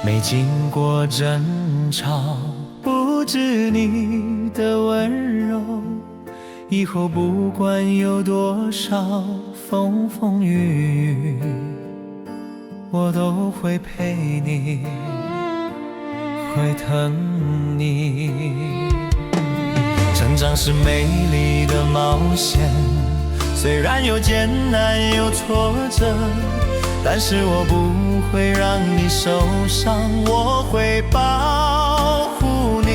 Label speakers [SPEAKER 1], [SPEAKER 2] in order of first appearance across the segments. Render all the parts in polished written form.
[SPEAKER 1] 没经过争吵，不知你的温柔，以后不管有多少风风雨雨，我都会陪你，会疼你。成长是美丽的冒险，虽然有艰难有挫折，但是我不会让你受伤，我会保护你。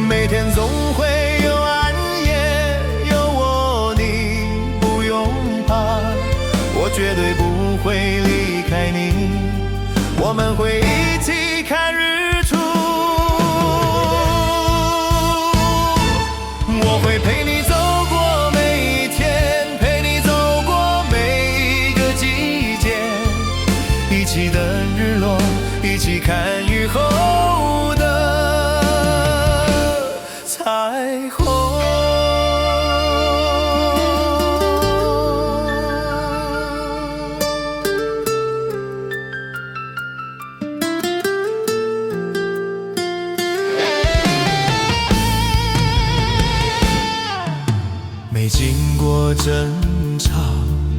[SPEAKER 1] 每天总会有暗夜，有我你不用怕，我绝对不会离开你，我们会一起看日出。我会陪你走过每一天，陪你走过每一个季节，一起等日落，一起看雨后的彩虹。没经过争吵，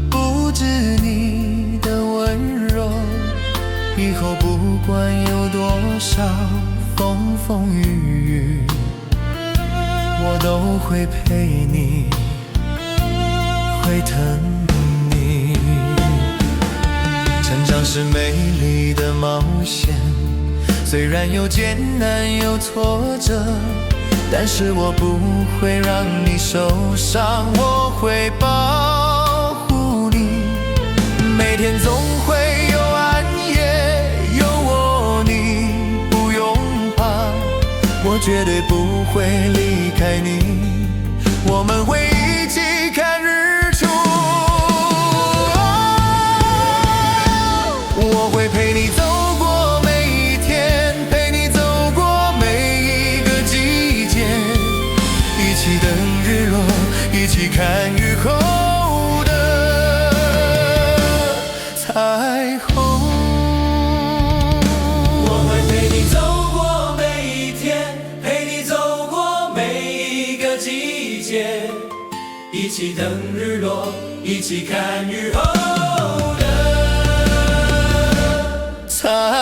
[SPEAKER 1] 不知你的温柔，以后不管有多少风风雨雨，我都会陪你，会疼你。成长是美丽的冒险，虽然有艰难有挫折，但是我不会让你受伤，我会保护你。每天总会有暗夜，有我你不用怕，我绝对不会离开你，我们会一起看日出。我会陪你走过每一天，陪你走过每一个季节，一起等日落，一起看雨后的彩虹。
[SPEAKER 2] 我会陪你走过每一天，陪你走过每一个季节，一起等日落，一起看雨后的彩虹。